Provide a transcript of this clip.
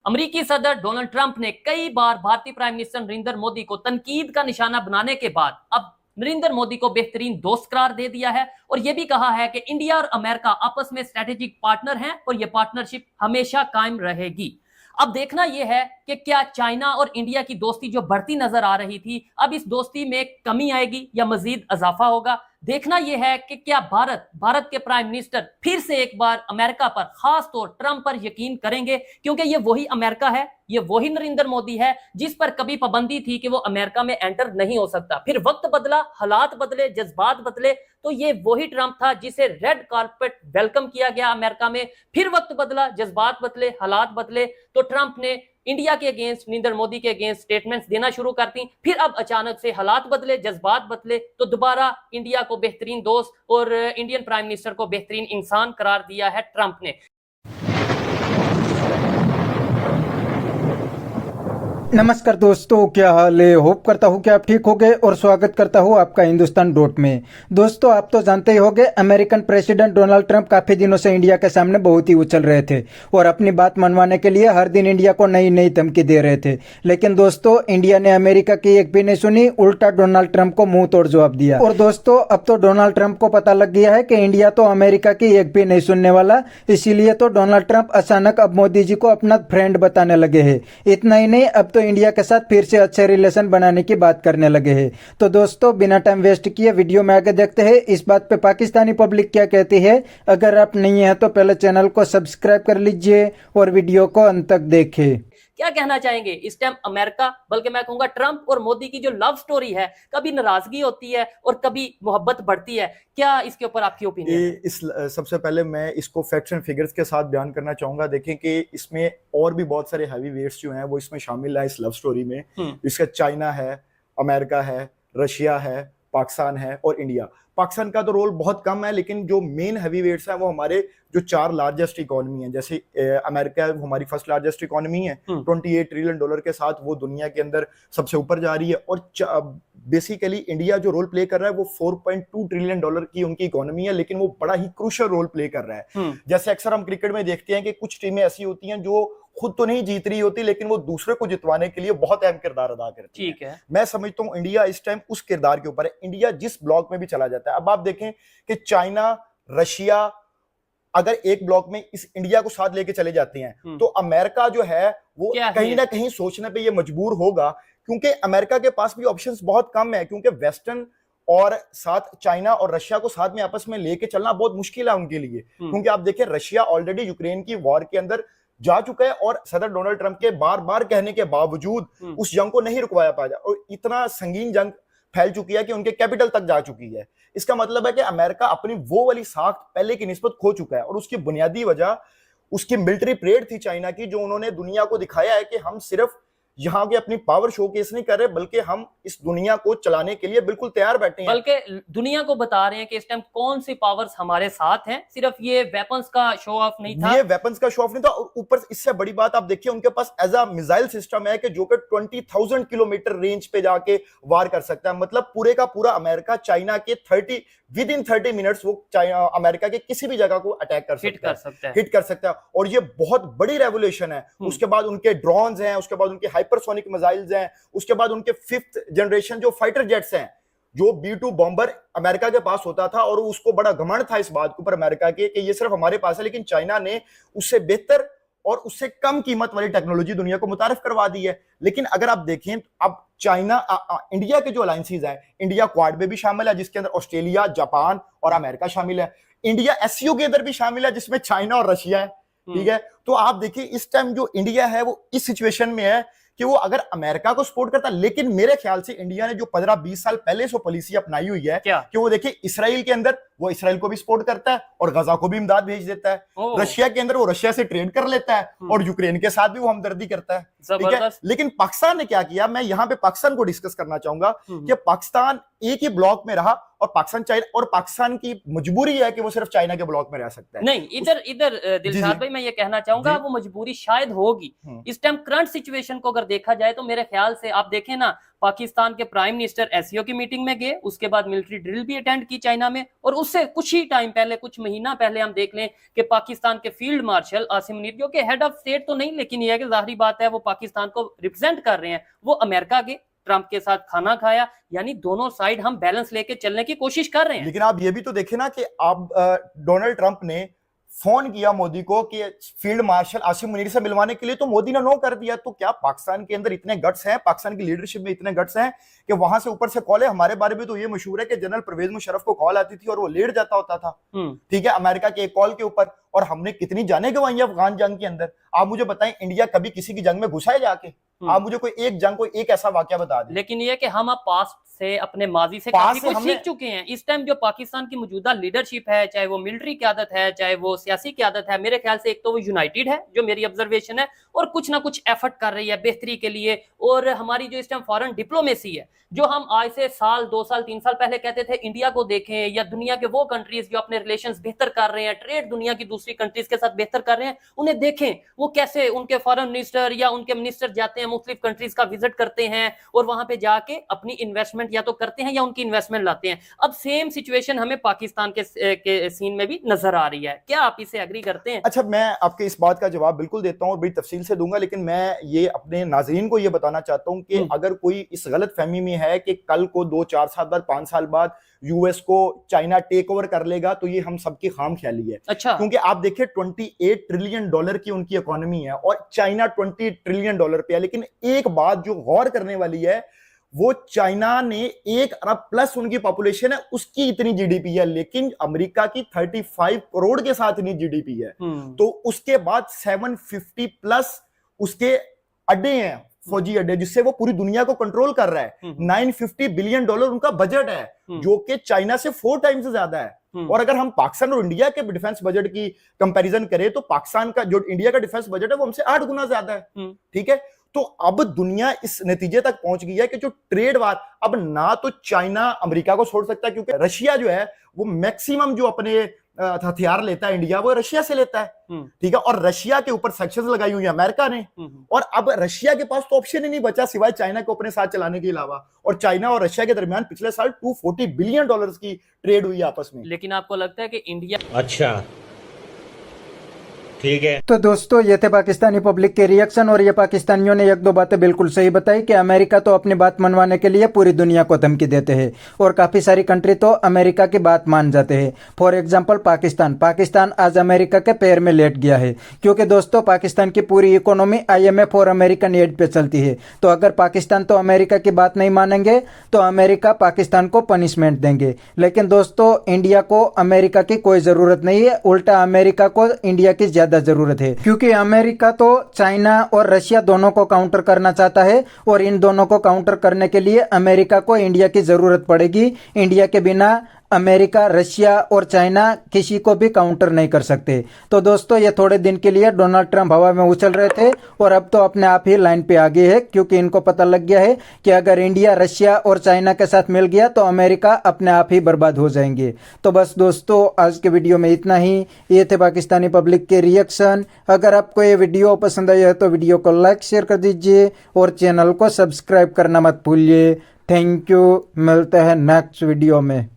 अमेरिकी सदर Donald Trump ने कई बार भारतीय प्राइम मिनिस्टर नरेंद्र मोदी को तनकीद का निशाना बनाने के बाद अब नरेंद्र मोदी को बेहतरीन दोस्त करार दे दिया है और यह भी कहा है कि इंडिया और अमेरिका आपस में स्ट्रेटेजिक पार्टनर हैं और यह पार्टनरशिप हमेशा कायम रहेगी। अब देखना यह है कि क्या चाइना और इंडिया की दोस्ती जो बढ़ती नजर आ रही थी, अब इस दोस्ती में कमी आएगी या मजीद इजाफा होगा। देखना यह है कि क्या भारत के प्राइम मिनिस्टर फिर से एक बार अमेरिका पर, खास तौर ट्रंप पर यकीन करेंगे, क्योंकि ये वही अमेरिका है, ये वही नरेंद्र मोदी है जिस पर कभी पाबंदी थी कि वो अमेरिका में एंटर नहीं हो सकता। फिर वक्त बदला, हालात बदले, जज्बात बदले, तो ये वही ट्रंप था जिसे रेड कारपेट वेलकम किया गया अमेरिका में। फिर वक्त बदला, जज्बात बदले, हालात बदले, तो ट्रंप ने इंडिया के अगेंस्ट, नरेंद्र मोदी के अगेंस्ट स्टेटमेंट्स देना शुरू कर दी। फिर अब अचानक से हालात बदले, जज्बात बदले, तो दोबारा इंडिया को बेहतरीन दोस्त और इंडियन प्राइम मिनिस्टर को बेहतरीन इंसान करार दिया है ट्रंप ने। नमस्कार दोस्तों, क्या हाल है। होप करता हूँ कि आप ठीक होंगे और स्वागत करता हूँ आपका हिंदुस्तान डॉट में। दोस्तों, आप तो जानते ही होंगे, अमेरिकन प्रेसिडेंट डोनाल्ड ट्रंप काफी दिनों से इंडिया के सामने बहुत ही उछल रहे थे और अपनी बात मनवाने के लिए हर दिन इंडिया को नई नई धमकी दे रहे थे। लेकिन दोस्तों, इंडिया ने अमेरिका की एक भी नहीं सुनी, उल्टा डोनाल्ड ट्रंप को मुंह तोड़ जवाब दिया। और दोस्तों, अब तो डोनाल्ड ट्रंप को पता लग गया है कि इंडिया तो अमेरिका की एक भी नहीं सुनने वाला। इसीलिए तो डोनाल्ड ट्रंप अचानक अब मोदी जी को अपना फ्रेंड बताने लगे हैं। इतना ही नहीं, अब तो इंडिया के साथ फिर से अच्छे रिलेशन बनाने की बात करने लगे हैं। तो दोस्तों, बिना टाइम वेस्ट किए वीडियो में आगे देखते हैं इस बात पे पाकिस्तानी पब्लिक क्या कहती है। अगर आप नहीं है तो पहले चैनल को सब्सक्राइब कर लीजिए और वीडियो को अंत तक देखें। क्या कहना चाहेंगे इस टाइम अमेरिका, बल्कि मैं कहूंगा ट्रंप और मोदी की जो लव स्टोरी है, कभी नाराजगी होती है और कभी मोहब्बत बढ़ती है, क्या इसके ऊपर आपकी ओपिनियन? सबसे पहले मैं इसको फैक्ट्स एंड फिगर्स के साथ बयान करना चाहूंगा। देखें कि इसमें और भी बहुत सारे हैवी वेट्स जो हैं वो इसमें शामिल है इस लव स्टोरी में। इसका चाइना है, अमेरिका है, रशिया है, पाकिस्तान है और इंडिया। पाकिस्तान का तो रोल बहुत कम है, लेकिन जो मेन हैवी वेट्स हैं वो हमारे जो 4 लार्जेस्ट इकोनॉमी है। जैसे अमेरिका हमारी फर्स्ट लार्जेस्ट इकोनॉमी है, $28 ट्रिलियन के साथ वो दुनिया के अंदर सबसे ऊपर जा रही है। और बेसिकली इंडिया जो रोल प्ले कर रहा है वो $4.2 ट्रिलियन की उनकी इकोनॉमी है, लेकिन वो बड़ा ही क्रूशियल रोल प्ले कर रहा है। जैसे अक्सर हम क्रिकेट में देखते हैं कि कुछ टीमें ऐसी होती हैं जो खुद तो नहीं जीत रही होती, लेकिन वो दूसरे को जितवाने के लिए बहुत अहम किरदार अदा करती है। ठीक है, मैं समझता हूँ इंडिया इस टाइम उस किरदार के ऊपर है। इंडिया जिस ब्लॉक में भी चला जाता है, अब आप देखें कि चाइना, रशिया अगर एक ब्लॉक में इस इंडिया को साथ लेके चले जाते हैं तो अमेरिका जो है वो कहीं ना कहीं सोचने पे ये मजबूर होगा, क्योंकि अमेरिका के पास भी ऑप्शंस बहुत कम है। क्योंकि वेस्टर्न और साथ चाइना और रशिया को साथ में आपस में लेके चलना बहुत मुश्किल है उनके लिए। क्योंकि आप देखें, रशिया ऑलरेडी यूक्रेन की वॉर के अंदर जा चुका है और सदर डोनाल्ड ट्रंप के बार बार कहने के बावजूद उस जंग को नहीं रुकवाया पाया और इतना संगीन जंग फैल चुकी है कि उनके कैपिटल तक जा चुकी है। इसका मतलब है कि अमेरिका अपनी वो वाली साख पहले की निस्बत खो चुका है और उसकी बुनियादी वजह उसकी मिलिट्री परेड थी चाइना की, जो उन्होंने दुनिया को दिखाया है कि हम सिर्फ यहाँ के अपनी पावर शोकेस नहीं कर रहे, बल्कि हम इस दुनिया को चलाने के लिए बिल्कुल तैयार बैठे हैं। बल्कि दुनिया को बता रहे हैं कि इस टाइम कौन सी पावर्स हमारे साथ हैं। सिर्फ ये वेपन्स का शो ऑफ नहीं था, ये वेपन्स का शो ऑफ नहीं था। और ऊपर इससे बड़ी बात आप देखिए, उनके पास एज अ मिसाइल सिस्टम है कि जो कि 20,000 किलोमीटर रेंज पे जाके वार कर सकता है। मतलब पूरे का पूरा अमेरिका चाइना के विद इन 30 मिनट्स वो अमेरिका के किसी भी जगह को अटैक कर सकता है। और ये बहुत बड़ी रेवोल्यूशन है। उसके बाद उनके ड्रोन्स हैं, उसके बाद उनके हाइपरसोनिक मिसाइल्स हैं, उसके बाद उनके 5th जनरेशन जो फाइटर जेट्स हैं, जो B-2 बॉम्बर अमेरिका के पास होता था और उसको बड़ा घमंड था इस बात के ऊपर अमेरिका के कि ये सिर्फ हमारे पास है। लेकिन चाइना ने उससे बेहतर और उससे कम कीमत वाली टेक्नोलॉजी दुनिया को मुतारिफ करवा दी है। लेकिन अगर आप देखें, अब चाइना इंडिया के जो अलायंसेस हैं, इंडिया क्वाड में भी शामिल है जिसके अंदर ऑस्ट्रेलिया, जापान और अमेरिका शामिल है। इंडिया SCO के अंदर भी शामिल है जिसमें चाइना और रशिया है। ठीक है, तो आप देखिए इस टाइम जो इंडिया है वो इस सिचुएशन में है कि वो अगर अमेरिका को सपोर्ट करता, लेकिन मेरे ख्याल से इंडिया ने जो 15-20 साल पहले से पॉलिसी अपनाई हुई है कि वो देखिए इसराइल के अंदर वो इसराइल को भी सपोर्ट करता है और गजा को भी इमदाद भेज देता है। रशिया के अंदर वो रशिया से ट्रेड कर लेता है और यूक्रेन के साथ भी वो हमदर्दी करता है। ठीक है, लेकिन पाकिस्तान ने क्या किया, मैं यहाँ पे पाकिस्तान को डिस्कस करना चाहूंगा कि पाकिस्तान एक ही ब्लॉक में रहा और पाकिस्तान चाइना, और पाकिस्तान की मजबूरी है कि वो सिर्फ चाइना के ब्लॉक में रह सकता है। नहीं, इधर दिलशाद भाई, मैं ये कहना चाहूंगा वो मजबूरी शायद होगी। इस टाइम करंट सिचुएशन को अगर देखा जाए तो मेरे ख्याल से आप देखें ना, पाकिस्तान के प्राइम मिनिस्टर एससीओ की मीटिंग में गए, उसके बाद मिलिट्री ड्रिल भी अटेंड की चाइना में, और उससे कुछ ही टाइम पहले, कुछ महीना पहले हम देख लें कि पाकिस्तान के फील्ड मार्शल आसिम मुनीर, जो कि हेड ऑफ स्टेट तो नहीं, लेकिन यह है कि जाहिर बात है वो पाकिस्तान को रिप्रेजेंट कर रहे हैं, वो अमेरिका के ट्रंप के साथ खाना खाया। यानी दोनों साइड हम बैलेंस लेके चलने की कोशिश कर रहे हैं। लेकिन आप ये भी तो देखें ना कि आप डोनाल्ड ट्रंप ने फोन किया मोदी को कि फील्ड मार्शल आसिम मुनीर से मिलवाने के लिए, तो मोदी ने नो कर दिया। तो क्या पाकिस्तान के अंदर इतने गट्स हैं, पाकिस्तान की लीडरशिप में इतने गट्स हैं कि वहां से ऊपर से कॉल है? हमारे बारे में तो ये मशहूर है कि जनरल परवेज मुशर्रफ को कॉल आती थी और वो लेट जाता होता था, ठीक है, अमेरिका के एक कॉल के ऊपर। और हमने कितनी जाने गंवाई अफगान जंग के अंदर। आप मुझे बताएं, इंडिया कभी किसी की जंग में घुसा है जाके? आप मुझे कोई एक जंग, कोई एक ऐसा वाकया बता दें। लेकिन ये कि हम अब पास्ट से, अपने माजी से काफी कुछ सीख चुके हैं। इस टाइम जो पाकिस्तान की मौजूदा लीडरशिप है, चाहे वो मिलिट्री क्यादत है, चाहे वो सियासी क्यादत है, मेरे ख्याल से एक तो वो यूनाइटेड है, जो मेरी ऑब्जर्वेशन है, और कुछ ना कुछ एफर्ट कर रही है बेहतरी के लिए। और हमारी जो इस टाइम फॉरेन डिप्लोमेसी है, जो हम आज से साल, 2 साल, 3 साल पहले कहते थे इंडिया को देखें या दुनिया के वो कंट्रीज जो अपने रिलेशंस बेहतर कर रहे हैं, ट्रेड दुनिया की दूसरी कंट्रीज के साथ बेहतर कर रहे हैं, उन्हें देखें वो कैसे उनके फॉरेन मिनिस्टर या उनके मिनिस्टर जाते हैं, मुख्तलिफ कंट्रीज का विजिट करते हैं और वहां पे जाके अपनी इन्वेस्टमेंट या तो करते हैं या उनकी इन्वेस्टमेंट लाते हैं। अब सेम सिचुएशन हमें पाकिस्तान के सीन में भी नजर आ रही है। क्या आप इसे एग्री करते हैं? अच्छा, मैं आपके इस बात का जवाब बिल्कुल देता हूं और बड़ी तफसील से दूंगा, लेकिन मैं ये अपने नाजरीन को ये बताना चाहता हूं कि अगर कोई इस गलत फहमी में है कि कल को 2-4 साल बाद, 5 साल बाद यूएस को चाइना टेक ओवर कर लेगा, तो ये हम सबकी खाम ख्याली है। अच्छा, क्योंकि आप देखिए $28 ट्रिलियन की उनकी इकोनॉमी है और चाइना $20 ट्रिलियन पे है। लेकिन एक बात जो गौर करने वाली है, वो चाइना ने 1 अरब प्लस उनकी पॉपुलेशन है, उसकी इतनी जीडीपी है, लेकिन अमेरिका की 35 करोड़ के साथ इतनी जीडीपी है। तो उसके बाद 750 प्लस उसके अड्डे हैं, फौजी अड्डे, जिससे वो पूरी दुनिया को कंट्रोल कर रहा है। $950 बिलियन उनका बजट है, जो कि चाइना से 4 टाइम्स से ज्यादा है। और अगर हम पाकिस्तान और इंडिया के डिफेंस बजट की कंपैरिजन करें, तो पाकिस्तान का जो इंडिया का डिफेंस बजट है वो हमसे 8 गुना ज्यादा है, ठीक है। तो अब दुनिया इस नतीजे तक पहुंच गई है कि जो ट्रेड वार, अब ना तो चाइना अमेरिका को छोड़ सकता है, क्योंकि रशिया जो है वो मैक्सिमम जो अपने हथियार लेता है इंडिया, वो रशिया से लेता है, ठीक है। और रशिया के ऊपर सैंक्शंस लगाई हुई है अमेरिका ने, और अब रशिया के पास तो ऑप्शन ही नहीं बचा सिवाय चाइना को अपने साथ चलाने के अलावा। और चाइना और रशिया के दरमियान पिछले साल $240 बिलियन की ट्रेड हुई आपस में। लेकिन आपको लगता है कि इंडिया, अच्छा ठीक है। तो दोस्तों, ये थे पाकिस्तानी पब्लिक के रिएक्शन, और ये पाकिस्तानियों ने 1-2 बातें बिल्कुल सही बताई कि अमेरिका तो अपनी बात मनवाने के लिए पूरी दुनिया को धमकी देते हैं और काफी सारी कंट्री तो अमेरिका की बात मान जाते हैं। फॉर एग्जांपल पाकिस्तान आज अमेरिका के पैर में लेट गया है, क्योंकि दोस्तों पाकिस्तान की पूरी इकोनॉमी IMF और अमेरिकन एड पे चलती है। तो अगर पाकिस्तान तो अमेरिका की बात नहीं मानेंगे तो अमेरिका पाकिस्तान को पनिशमेंट देंगे। लेकिन दोस्तों, इंडिया को अमेरिका की कोई जरूरत नहीं है, उल्टा अमेरिका को इंडिया की ज्यादा जरूरत है, क्योंकि अमेरिका तो चाइना और रशिया दोनों को काउंटर करना चाहता है, और इन दोनों को काउंटर करने के लिए अमेरिका को इंडिया की जरूरत पड़ेगी। इंडिया के बिना अमेरिका, रशिया और चाइना किसी को भी काउंटर नहीं कर सकते। तो दोस्तों, ये थोड़े दिन के लिए डोनाल्ड ट्रंप हवा में उछल रहे थे और अब तो अपने आप ही लाइन पे आ गए हैं, क्योंकि इनको पता लग गया है कि अगर इंडिया, रशिया और चाइना के साथ मिल गया तो अमेरिका अपने आप ही बर्बाद हो जाएंगे। तो बस दोस्तों, आज के वीडियो में इतना ही। ये थे पाकिस्तानी पब्लिक के रिएक्शन। अगर आपको ये वीडियो पसंद आया है तो वीडियो को लाइक, शेयर कर दीजिए और चैनल को सब्सक्राइब करना मत भूलिए। थैंक यू, मिलते हैं नेक्स्ट वीडियो में।